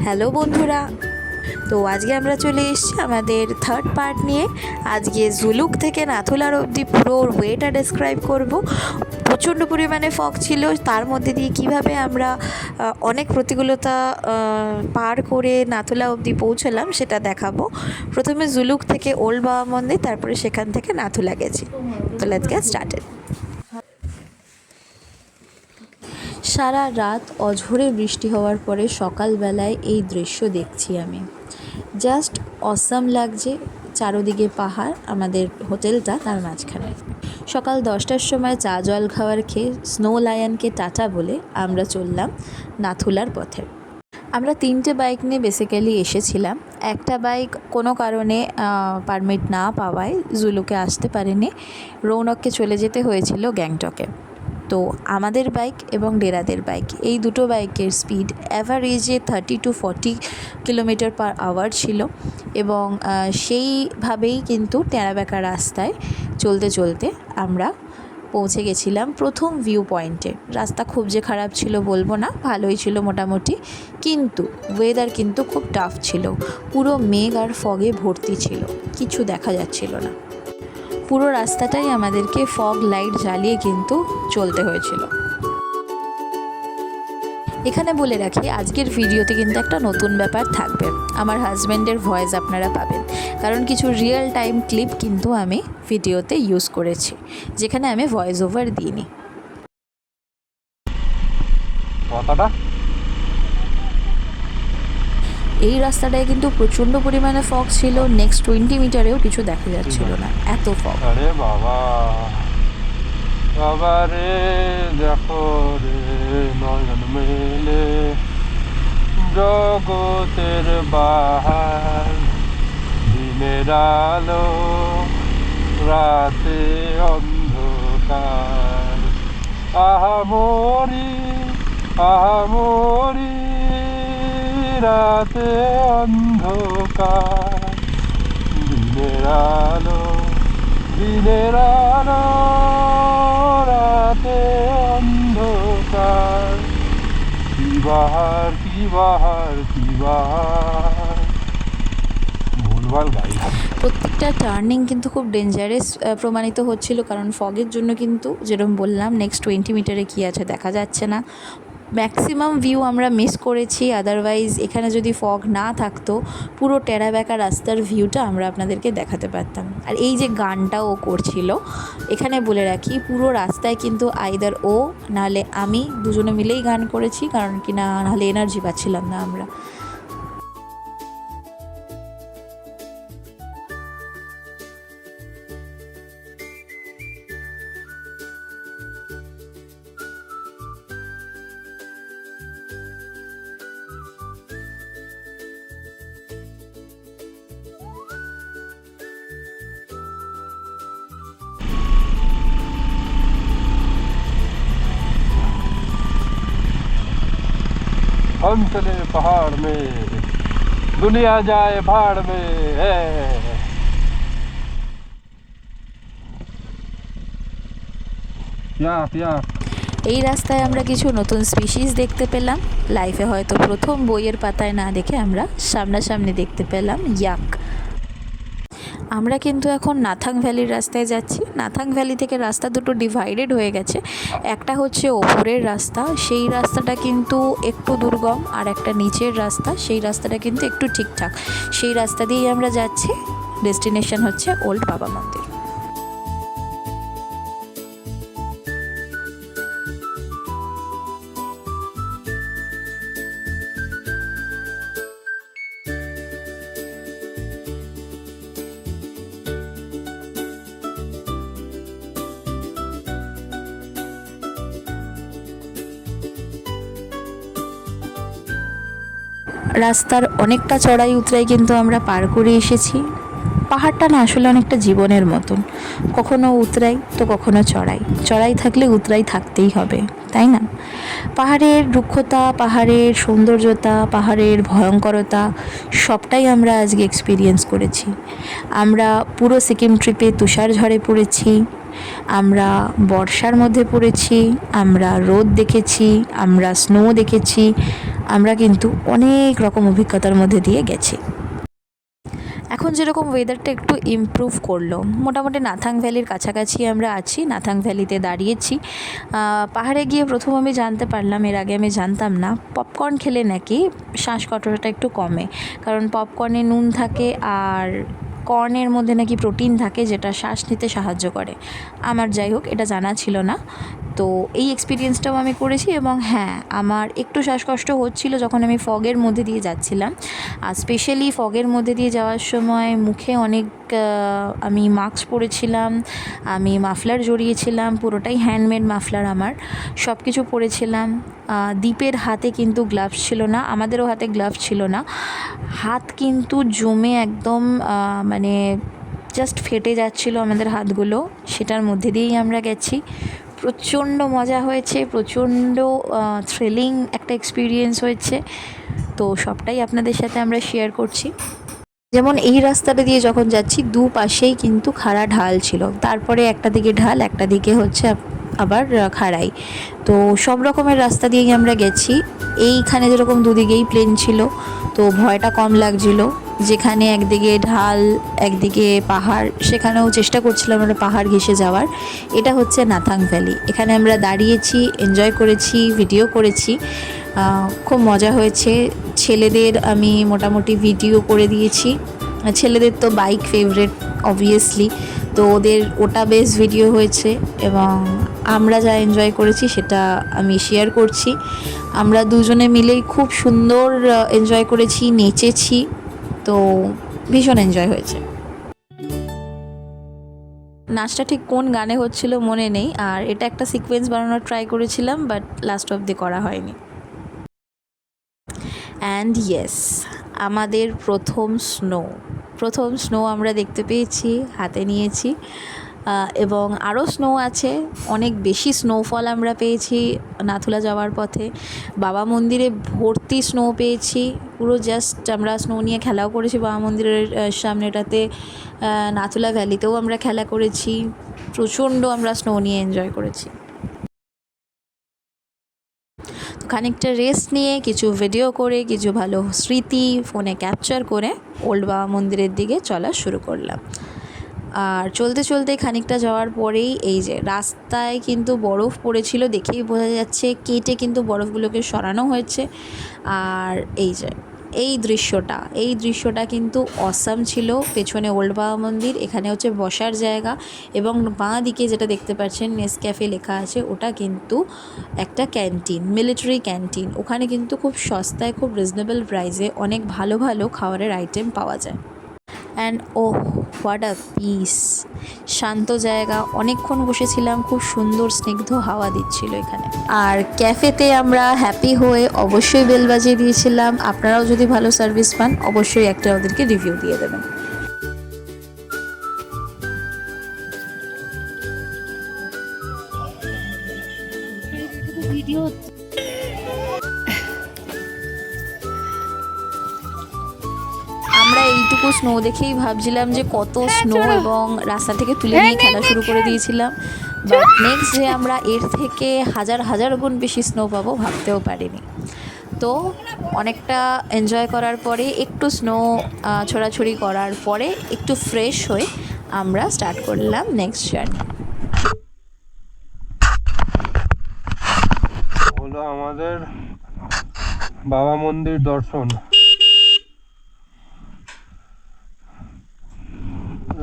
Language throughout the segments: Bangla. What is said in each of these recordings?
হ্যালো বন্ধুরা, তো আজকে আমরা চলে এসেছি আমাদের থার্ড পার্ট নিয়ে। আজকে জুলুক থেকে নাথুলার অবধি পুরো ওয়েটা ডেসক্রাইব করব। প্রচণ্ড পরিমাণে ফগ ছিল, তার মধ্যে দিয়ে কিভাবে আমরা অনেক প্রতিকূলতা পার করে নাথুলা অবধি পৌঁছলাম সেটা দেখাবো। প্রথমে জুলুক থেকে ওল্ড বাবা মন্দির, তারপরে সেখান থেকে নাথুলা গেছি। তো লেটস গেট স্টার্টেড। সারা রাত অঝোরে বৃষ্টি হওয়ার পরে সকালবেলায় এই দৃশ্য দেখছি আমি। জাস্ট অসাম লাগছে, চারোদিকে পাহাড়, আমাদের হোটেলটা তার মাঝখানে। সকাল 10টার সময় চা জল খাওয়ার খেয়ে স্নো লায়নকে টাটা বলে আমরা চললাম নাথুলার পথে। আমরা 3টে বাইক নিয়ে বেসিক্যালি এসেছিলাম। একটা বাইক কোনো কারণে পারমিট না পাওয়ায় জুলুকে আসতে পারেনি, রৌনককে চলে যেতে হয়েছিল গ্যাংটকে। তো আমাদের বাইক এবং ডেরাদের বাইক, এই দুটো বাইকের স্পিড অ্যাভারেজে 30 to 40 কিলোমিটার পার আওয়ার ছিল এবং সেইভাবেই কিন্তু টেরাবেঁকা রাস্তায় চলতে চলতে আমরা পৌঁছে গেছিলাম প্রথম ভিউ পয়েন্টে। রাস্তা খুব যে খারাপ ছিল বলবো না, ভালোই ছিল মোটামুটি, কিন্তু ওয়েদার কিন্তু খুব টাফ ছিল। পুরো মেঘ আর ফগে ভর্তি ছিল, কিছু দেখা যাচ্ছিল না। পুরো রাস্তাটাই আমাদেরকে ফগ লাইট জ্বালিয়ে কিন্তু চলতে হয়েছিল। এখানে বলে রাখি, আজকের ভিডিওতে কিন্তু একটা নতুন ব্যাপার থাকবে। আমার হাজব্যান্ডের ভয়েস আপনারা পাবেন, কারণ কিছু রিয়েল টাইম ক্লিপ কিন্তু আমি ভিডিওতে ইউজ করেছি, যেখানে আমি ভয়েস ওভার দিইনি। এই রাস্তাটায় কিন্তু প্রচণ্ড পরিমাণে ফগ ছিল। নেক্সট 20 মিটারেও কিছু দেখা যাচ্ছিল না, এত ফগ। আরে বাবা বাবা রে, দেখো রে নয়ন মেলে জগতের বাহার, দিনের আলো রাতে অন্ধকার, আহামরি আহামরি রাতে অন্ধকার, দিনের আলো দিনের আলো রাতে অন্ধকার, কি বাহার কি বাহার কি বাহার। ভুলভাল গাড়ি। প্রত্যেকটা টার্নিং কিন্তু খুব ডেঞ্জারাস প্রমাণিত হচ্ছিল, কারণ ফগের জন্য কিন্তু যেরকম বললাম নেক্সট 20 মিটারে কী আছে দেখা যাচ্ছে না। ম্যাক্সিমাম ভিউ আমরা মিস করেছি, আদারওয়াইজ এখানে যদি ফগ না থাকতো পুরো টেরাবেঁকা রাস্তার ভিউটা আমরা আপনাদেরকে দেখাতে পারতাম। আর এই যে গানটা ও করছিল, এখানে বলে রাখি পুরো রাস্তায় কিন্তু আইদার ও নাহলে আমি দুজনে মিলেই গান করেছি, কারণ কি না নাহলে এনার্জি পাচ্ছিলাম না আমরা। हम चले पहाड़ में, दुनिया जाए भाड़ में है। এই রাস্তায় আমরা কিছু নতুন স্পিসিস দেখতে পেলাম। লাইফে হয়তো প্রথম বইয়ের পাতায় না দেখে আমরা সামনাসামনি দেখতে পেলাম ইয়াক। আমরা কিন্তু এখন নাথাং ভ্যালির রাস্তায় যাচ্ছি। নাথাং ভ্যালি থেকে রাস্তা দুটো ডিভাইডেড হয়ে গেছে। একটা হচ্ছে ওপরের রাস্তা, সেই রাস্তাটা কিন্তু একটু দুর্গম, আর একটা নিচের রাস্তা, সেই রাস্তাটা কিন্তু একটু ঠিকঠাক। সেই রাস্তা দিয়েই আমরা যাচ্ছি। ডেস্টিনেশন হচ্ছে ওল্ড বাবা মন্দির। রাস্তার অনেকটা চড়াই উতরাই কিন্তু আমরা পার করে এসেছি। পাহাড়টা না আসলে অনেকটা জীবনের মতন, কখনো উতরাই তো কখনো চড়াই। চড়াই থাকলে উতরাই থাকতেই হবে, তাই না? পাহাড়ের রুক্ষতা, পাহাড়ের সৌন্দর্যতা, পাহাড়ের ভয়ঙ্করতা সবটাই আমরা আজকে এক্সপিরিয়েন্স করেছি। আমরা পুরো সিকিম ট্রিপে তুষার ঝড়ে পড়েছি, আমরা বর্ষার মধ্যে পড়েছি, আমরা রোদ দেখেছি, আমরা স্নো দেখেছি, আমরা কিন্তু অনেক রকম অভিজ্ঞতার মধ্যে দিয়ে গেছি। এখন যেরকম ওয়েদারটা একটু ইমপ্রুভ করলো, মোটামুটি নাথাং ভ্যালির কাছাকাছি আমরা আছি, নাথাং ভ্যালিতে দাঁড়িয়েছি। পাহাড়ে গিয়ে প্রথম আমি জানতে পারলাম, এর আগে আমি জানতাম না, পপকর্ন খেলে নাকি শ্বাসকষ্টটা একটু কমে, কারণ পপকর্নে নুন থাকে আর কর্নের মধ্যে নাকি প্রোটিন থাকে যেটা শ্বাস নিতে সাহায্য করে। আমার যাই হোক এটা জানা ছিল না, তো এই এক্সপিরিয়েন্সটাও আমি করেছি। এবং হ্যাঁ, আমার একটু শ্বাসকষ্ট হচ্ছিল যখন আমি ফগের মধ্যে দিয়ে যাচ্ছিলাম, আর স্পেশালি ফগের মধ্যে দিয়ে যাওয়ার সময় মুখে অনেক আমি মাস্ক পরেছিলাম, আমি মাফলার জড়িয়েছিলাম, পুরোটাই হ্যান্ডমেড মাফলার আমার, সব কিছু পরেছিলাম। দীপের হাতে কিন্তু গ্লাভস ছিল না, আমাদেরও হাতে গ্লাভস ছিল না, হাত কিন্তু জমে একদম মানে জাস্ট ফেটে যাচ্ছিলো আমাদের হাতগুলো, সেটার মধ্যে দিয়েই আমরা গেছি। প্রচণ্ড মজা হয়েছে, প্রচণ্ড থ্রিলিং একটা এক্সপিরিয়েন্স হয়েছে, তো সবটাই আপনাদের সাথে আমরা শেয়ার করছি। যেমন এই রাস্তাটা দিয়ে যখন যাচ্ছি দুপাশেই কিন্তু খাড়া ঢাল ছিল, তারপরে একটা দিকে ঢাল, একটা দিকে হচ্ছে আবার খাড়াই, তো সব রকমের রাস্তা দিয়েই আমরা গেছি। এইখানে যেরকম দুদিকেই প্লেন ছিল, তো ভয়টা কম লাগছিল। যেখানে একদিকে ঢাল একদিকে পাহাড়, সেখানেও চেষ্টা করছিলাম আমরা পাহাড় ঘেঁষে যাওয়ার। এটা হচ্ছে নাথাং ভ্যালি, এখানে আমরা দাঁড়িয়েছি, এনজয় করেছি, ভিডিও করেছি, খুব মজা হয়েছে। ছেলেদের আমি মোটামুটি ভিডিও করে দিয়েছি, ছেলেদের তো বাইক ফেভারেট অবভিয়াসলি, তো ওদের ওটা বেশ ভিডিও হয়েছে, এবং আমরা যা এনজয় করেছি সেটা আমি শেয়ার করছি। আমরা দুজনে মিলেই খুব সুন্দর এনজয় করেছি, নেচেছি, তো ভীষণ এনজয় হয়েছে। নাচটা ঠিক কোন গানে হচ্ছিল মনে নেই, আর এটা একটা সিকোয়েন্স বানানোর ট্রাই করেছিলাম, বাট লাস্ট অবধি করা হয়নি। অ্যান্ড ইয়েস, আমাদের প্রথম স্নো আমরা দেখতে পেয়েছি, হাতে নিয়েছি, এবং আরও স্নো আছে, অনেক বেশি স্নোফল আমরা পেয়েছি নাথুলা যাওয়ার পথে। বাবা মন্দিরে ভর্তি স্নো পেয়েছি, পুরো জাস্ট আমরা স্নো নিয়ে খেলাও করেছি বাবা মন্দিরের সামনেটাতে। নাথুলা ভ্যালিতেও আমরা খেলা করেছি, প্রচণ্ড আমরা স্নো নিয়ে এনজয় করেছি। খানিকটা রেস্ট নিয়ে, কিছু ভিডিও করে, কিছু ভালো স্মৃতি ফোনে ক্যাপচার করে ওল্ড বাবা মন্দিরের দিকে চলা শুরু করলাম। আর চলতে চলতে খানিকটা যাওয়ার পরেই এই যে রাস্তায় কিন্তু বরফ পড়েছিল, দেখেই বোঝা যাচ্ছে কেটে কিন্তু বরফগুলোকে সরানো হয়েছে। আর এই দৃশ্যটা কিন্তু অসাম ছিল। পেছনে ওল্ড বাবা মন্দির, এখানে হচ্ছে বসার জায়গা, এবং বাঁ দিকে যেটা দেখতে পাচ্ছেন নেসক্যাফে লেখা আছে, ওটা কিন্তু একটা ক্যান্টিন, মিলিটারি ক্যান্টিন। ওখানে কিন্তু খুব সস্তায়, খুব রিজনেবল প্রাইসে অনেক ভালো ভালো খাবারের আইটেম পাওয়া যায়। And oh, what a peace, শান্ত জায়গা, অনেকক্ষণ বসেছিলাম, খুব সুন্দর স্নিগ্ধ হাওয়া দিচ্ছিল এখানে। আর ক্যাফেতে আমরা হ্যাপি হয়ে অবশ্যই বেল বাজিয়ে দিয়েছিলাম। আপনারাও যদি ভালো সার্ভিস পান অবশ্যই একটা ওদেরকে রিভিউ দিয়ে দেবেন। ভিডিও আমরা এইটুকু স্নো দেখেই ভাবছিলাম যে কত স্নো, এবং রাস্তা থেকে তুলে নিয়ে খেলা শুরু করে দিয়েছিলাম। বাট নেক্সট যে আমরা এর থেকে হাজার গুণ বেশি স্নো পাবো ভাবতেও পারিনি। তো অনেকটা এনজয় করার পরে, একটু স্নো ছোড়াছুড়ি করার পরে, একটু ফ্রেশ হয়ে আমরা স্টার্ট করলাম নেক্সট জার্নি। হলো আমাদের বাবা মন্দির দর্শন।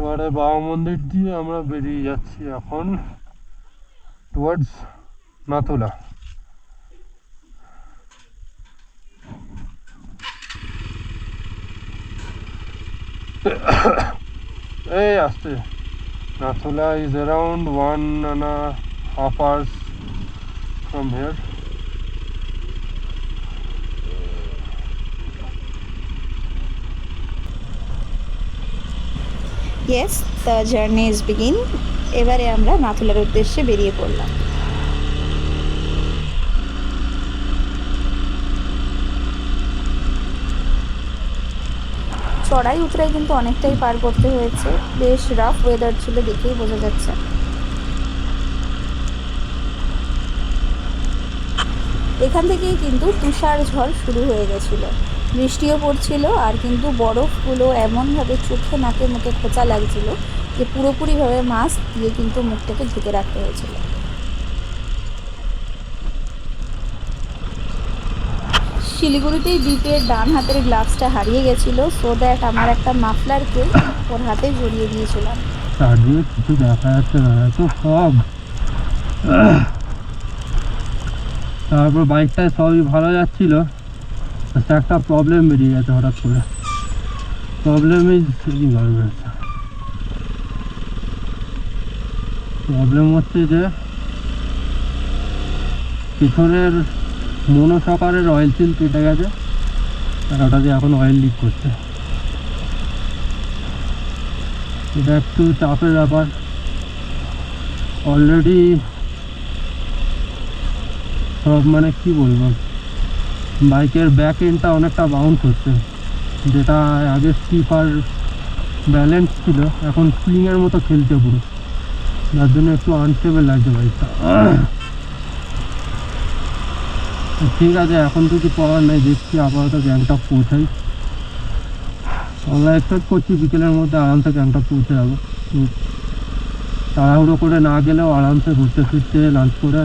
এবারে বাবা মন্দির দিয়ে আমরা বেরিয়ে যাচ্ছি এখন টুয়ার্ডস নাথুলা। এই আসতে Nathula is around 1.5 hours from here. Yes, the journey is begin. এবারে আমরা নাথুলার উদ্দেশ্যে বেরিয়ে পড়লাম। চড়াই উতরাই কিন্তু অনেকটাই পার করতে হয়েছে, বেশ রাফ ওয়েদার ছিল, দেখেই বোঝা যাচ্ছে। এখান থেকেই কিন্তু তুষার ঝড় শুরু হয়ে গেছিলো, বৃষ্টিও পড়ছিল, আর কিন্তু বরফগুলো এমনভাবে চোখে নাকে মুখে খোঁচা লাগছিল যে পুরোপুরিভাবে মাস্ক দিয়ে কিন্তু মুখটাকে ঢেকে রাখতে হয়েছিল। শিলিগুড়িতেই দ্বীপের ডান হাতের গ্লাভসটা হারিয়ে গেছিলো, সো দ্যাট আমার একটা মাফলারকে ওর হাতে জড়িয়ে দিয়েছিলাম। চারদিকে কিছু দেখা যাচ্ছে না, এত সব। তারপর বাইকটায় সবই ভালো যাচ্ছিল, একটা প্রবলেম বেরিয়ে গেছে হঠাৎ করে। প্রবলেম হচ্ছে যে পিছনের মনোসকারের অয়েল সিল কেটে গেছে, আর ওটা দিয়ে এখন অয়েল লিক করছে। এটা একটু চাপের ব্যাপার। অলরেডি সব মানে কি বলবো, বাইকের ব্যাক এন্ডটা অনেকটা বাউন্স হচ্ছে, যেটা আগে স্টিফার ব্যালেন্স ছিল এখন সুইংয়ের মতো খেলছে পুরো, যার জন্য একটু আনস্টেবল লাগছে বাইকটা। ঠিক আছে, এখন তো কিছু করার নেই, দেখছি আপাতত গ্যাংটক পৌঁছাই। আমরা এক্সপেক্ট করছি বিকেলের মধ্যে আরামসে গ্যাংটক পৌঁছে যাবো। তাড়াহুড়ো করে না গেলেও আরামসে ঘুরতে ফিরতে লাঞ্চ করে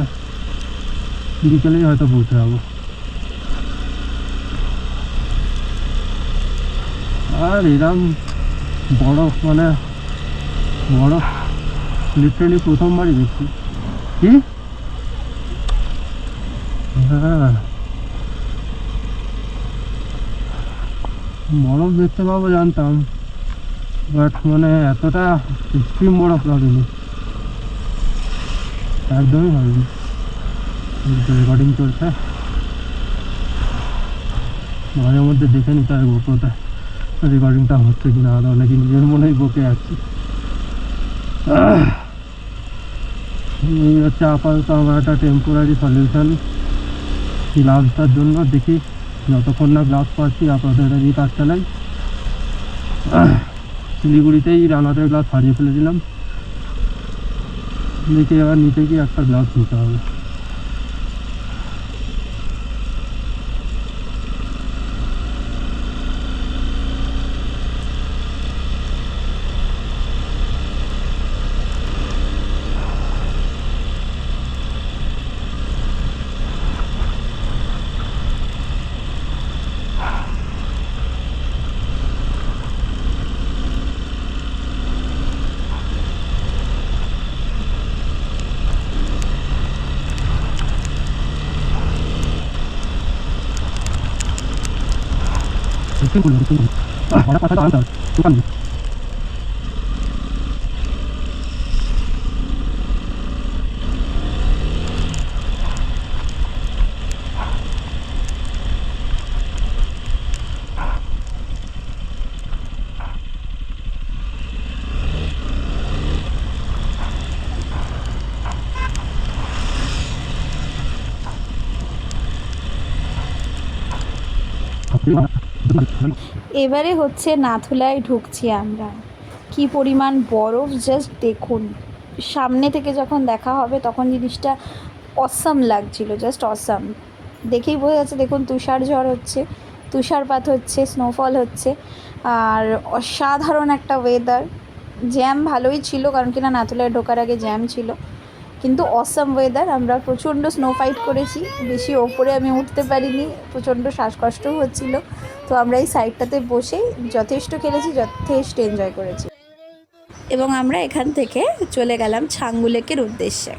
বিকেলেই হয়তো পৌঁছে যাবো। আর এরম বরফ মানে বরফ লিটারেলি প্রথমবারই দেখছি। কি? হ্যাঁ, বরফ দেখতে পাবো জানতাম, বাট মানে এতটা এক্সট্রিম বরফ লাগেনি, একদমই ভাবিনি। রেকর্ডিং চলছে, মাঝে মধ্যে দেখে নিতে হয় গোপ্রোতে রেকর্ডিংটা হচ্ছে কিনা, আর অনেকে নিজের মনেই বকে যাচ্ছি। এই হচ্ছে আপাতত আমার একটা টেম্পোরারি সলিউশন গ্লাভসটার জন্য। দেখি যতক্ষণ না গ্লাভস পাচ্ছি আপাতত এটা দিয়ে কাজ চালাই। শিলিগুড়িতেই রানাতের গ্লাভস হারিয়ে ফেলেছিলাম, দেখি এবার নিতে গিয়ে একটা গ্লাভস নিতে হবে। অনেক কথা আনতে হবে দোকান। এবারে হচ্ছে নাথুলায় ঢুকছি আমরা। কি পরিমাণ বরফ জাস্ট দেখুন, সামনে থেকে যখন দেখা হবে তখন জিনিসটা অসাম লাগছিল, জাস্ট অসাম। দেখেই বোঝা যাচ্ছে, দেখুন তুষার ঝড় হচ্ছে, তুষারপাত হচ্ছে, স্নোফল হচ্ছে, আর অসাধারণ একটা ওয়েদার। জ্যাম ভালোই ছিল, কারণ কিনা নাথুলায় ঢোকার আগে জ্যাম ছিল, কিন্তু অসাম ওয়েদার। আমরা প্রচণ্ড স্নো ফাইট করেছি, বেশি ওপরে আমি উঠতে পারিনি, প্রচণ্ড শ্বাসকষ্টও হচ্ছিল। তো আমরা এই সাইডটাতে বসেই যথেষ্ট খেলেছি, যথেষ্ট এনজয় করেছি, এবং আমরা এখান থেকে চলে গেলাম ছাঙ্গু লেকের উদ্দেশ্যে।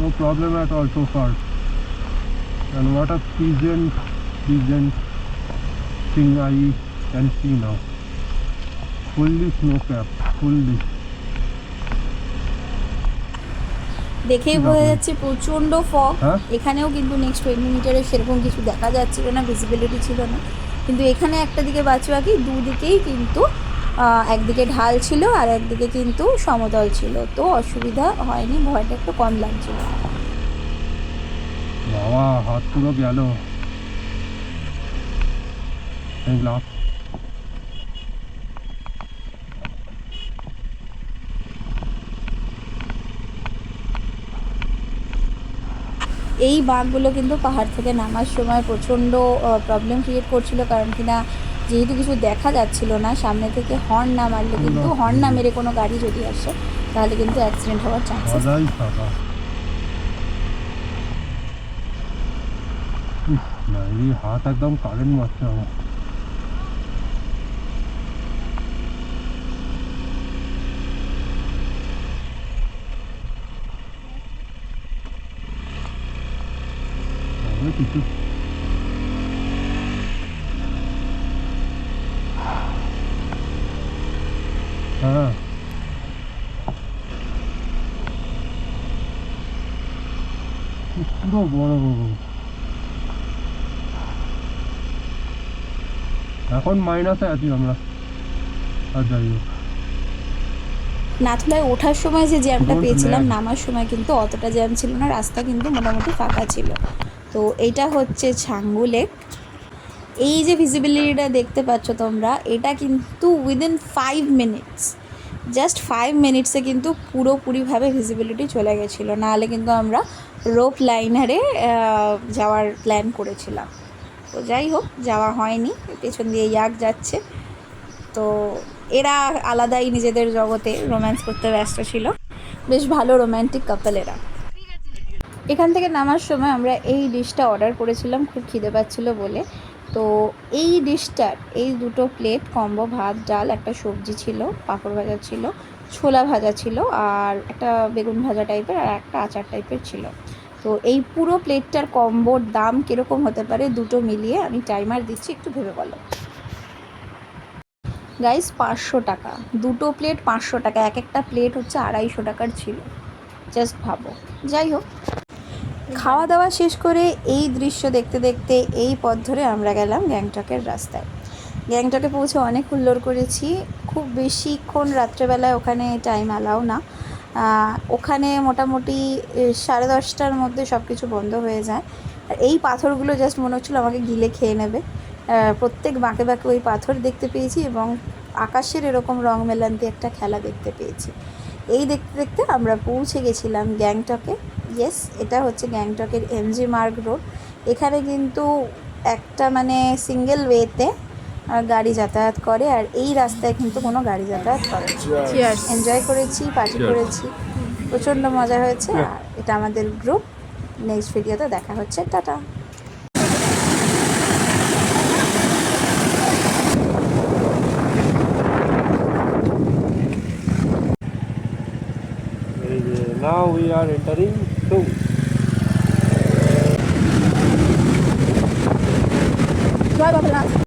No problem at all so far. And what a pleasant thing I can see now. Fully snow-capped, fully. দেখেই বোঝা যাচ্ছে প্রচণ্ড ফগ। হ্যাঁ? এখানেও কিন্তু নেক্সট 20 মিনিটের সেরকম কিছু দেখা যাচ্ছিল না, ভিজিবিলিটি ছিল না, কিন্তু এখানে একটা দিকে বাচুয়াকি, দুদিকেই কিন্তু একদিকে ঢাল ছিল আর একদিকে কিন্তু সমতল ছিল, তো অসুবিধা হয়নি, ভয়টা একটু কম লাগছিল। বাবা, হাত পুরো গেল। গ্লাস এই বাঘগুলো কিন্তু পাহাড় থেকে নামার সময় প্রচণ্ড প্রবলেম ক্রিয়েট করছিল, কারণ কিনা যেহেতু কিছু দেখা যাচ্ছিল না, সামনে থেকে হর্ন না মারলে কিন্তু, হর্ন না মেরে কোনো গাড়ি যদি আসে তাহলে কিন্তু অ্যাক্সিডেন্ট হওয়ার চান্সেস। হাত একদম কারেন্ট মারছে আমার। কিছু হ্যাঁ পুরো বড় বড়। এখন মাইনাসে আছি আমরা। আর যাই হোক, নাথুলায় ওঠার সময় যে জ্যামটা পেয়েছিলাম, নামার সময় কিন্তু অতটা জ্যাম ছিল না, রাস্তা কিন্তু মোটামুটি ফাঁকা ছিল। তো এইটা হচ্ছে ছাঙ্গু লেক। এই যে ভিজিবিলিটিটা দেখতে পাচ্ছ তোমরা, এটা কিন্তু উইদিন 5 মিনিটস, জাস্ট 5 মিনিটসে কিন্তু পুরোপুরিভাবে ভিজিবিলিটি চলে গেছিলো। নাহলে কিন্তু আমরা রোপ লাইনারে যাওয়ার প্ল্যান করেছিলাম, তো যাই হোক যাওয়া হয়নি। পেছন দিয়ে ইয়াক যাচ্ছে, তো এরা আলাদাই নিজেদের জগতে রোম্যান্স করতে ব্যস্ত ছিল। বেশ ভালো রোম্যান্টিক কাপল এরা। এখান থেকে নামার সময় আমরা এই ডিশটা অর্ডার করেছিলাম, খুব খিদে পাচ্ছিলো বলে। তো এই ডিশটার এই দুটো প্লেট কম্বো, ভাত ডাল, একটা সবজি ছিল, পাঁপড় ভাজা ছিল, ছোলা ভাজা ছিল, আর একটা বেগুন ভাজা টাইপের, আর একটা আচার টাইপের ছিল। তো এই পুরো প্লেটটার কম্বোর দাম কীরকম হতে পারে দুটো মিলিয়ে, আমি টাইমার দিচ্ছি, একটু ভেবে বলো। গাইস 500 টাকা, দুটো প্লেট 500 টাকা, এক একটা প্লেট হচ্ছে 250 টাকার ছিল। জাস্ট ভাবো। যাই হোক, খাওয়া দাওয়া শেষ করে এই দৃশ্য দেখতে দেখতে এই পথ ধরে আমরা গেলাম গ্যাংটকের রাস্তায়। গ্যাংটকে পৌঁছে অনেক হুল্লোড় করেছি। খুব বেশিক্ষণ রাত্রেবেলায় ওখানে টাইম অ্যালাউ না। ওখানে মোটামুটি 10:30টার মধ্যে সব কিছু বন্ধ হয়ে যায়। আর এই পাথরগুলো জাস্ট মনে হচ্ছিলো আমাকে গিলে খেয়ে নেবে। প্রত্যেক বাঁকে বাঁকে ওই পাথর দেখতে পেয়েছি, এবং আকাশের এরকম রং মেলান্তি একটা খেলা দেখতে পেয়েছি। এই দেখতে দেখতে আমরা পৌঁছে গেছিলাম গ্যাংটকে। ইয়েস, এটা হচ্ছে গ্যাংটকের এমজি মার্গ রোড। এখানে কিন্তু একটা মানে সিঙ্গেল ওয়েতে গাড়ি যাতায়াত করে, আর এই রাস্তায় কিন্তু কোনো গাড়ি যাতায়াত করে না। এনজয় করেছি, পার্টি করেছি, প্রচণ্ড মজা হয়েছে। আর এটা আমাদের গ্রুপ। নেক্সট ভিডিওতে দেখা হচ্ছে, tata. now we are entering Tung. জয় বাবুনাথ।